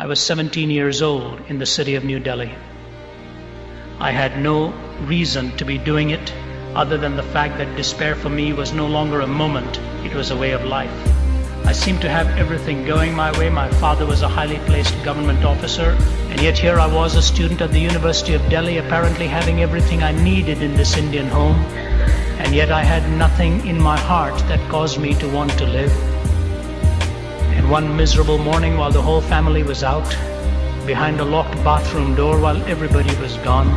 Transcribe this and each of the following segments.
I was 17 years old in the city of New Delhi. I had no reason to be doing it other than the fact that despair for me was no longer a moment, it was a way of life. I seemed to have everything going my way. My father was a highly placed government officer, and yet here I was, a student at the University of Delhi, apparently having everything I needed in this Indian home, and yet I had nothing in my heart that caused me to want to live. And one miserable morning, while the whole family was out, behind a locked bathroom door while everybody was gone,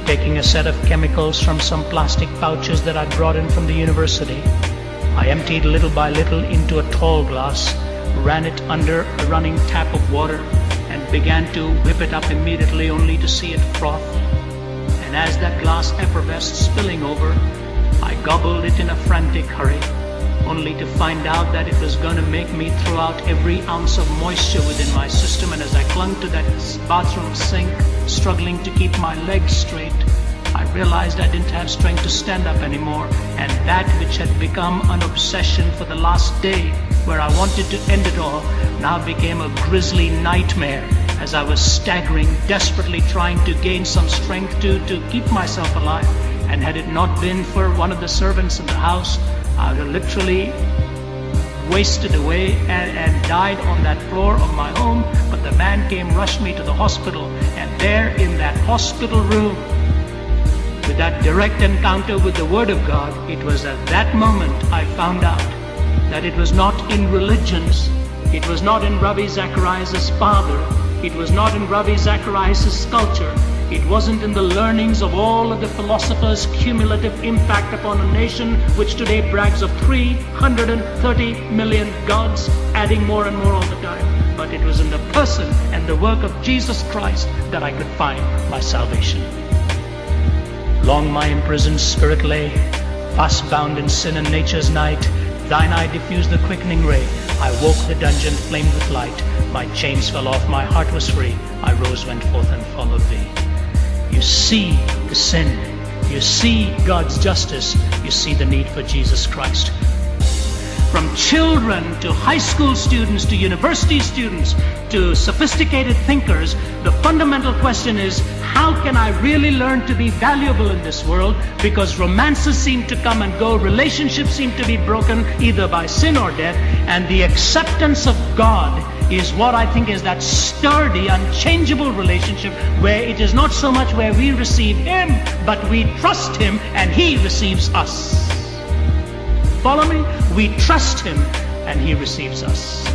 taking a set of chemicals from some plastic pouches that I'd brought in from the university, I emptied little by little into a tall glass, ran it under a running tap of water, and began to whip it up immediately, only to see it froth. And as that glass effervesced, spilling over, I gobbled it in a frantic hurry, only to find out that it was going to make me throw out every ounce of moisture within my system. And as I clung to that bathroom sink, struggling to keep my legs straight, I realized I didn't have strength to stand up anymore, and that which had become an obsession for the last day, where I wanted to end it all, now became a grisly nightmare as I was staggering, desperately trying to gain some strength to keep myself alive. And had it not been for one of the servants in the house, I would have literally wasted away and died on that floor of my home. But the man came, rushed me to the hospital, and there in that hospital room, with that direct encounter with the Word of God, it was at that moment I found out that it was not in religions, it was not in Ravi Zacharias' father, it was not in Ravi Zacharias' culture, it wasn't in the learnings of all of the philosophers' cumulative impact upon a nation which today brags of 330 million gods, adding more and more all the time. But it was in the person and the work of Jesus Christ that I could find my salvation. Long my imprisoned spirit lay, fast bound in sin and nature's night. Thine eye diffused the quickening ray. I woke, the dungeon flamed with light. My chains fell off, my heart was free. I rose, went forth, and followed thee. You see the sin, you see God's justice, you see the need for Jesus Christ. From children to high school students to university students to sophisticated thinkers, the fundamental question is, how can I really learn to be valuable in this world? Because romances seem to come and go, relationships seem to be broken either by sin or death, and the acceptance of God is what I think is that sturdy, unchangeable relationship where it is not so much where we receive Him, but we trust Him and He receives us. Follow me? We trust Him and He receives us.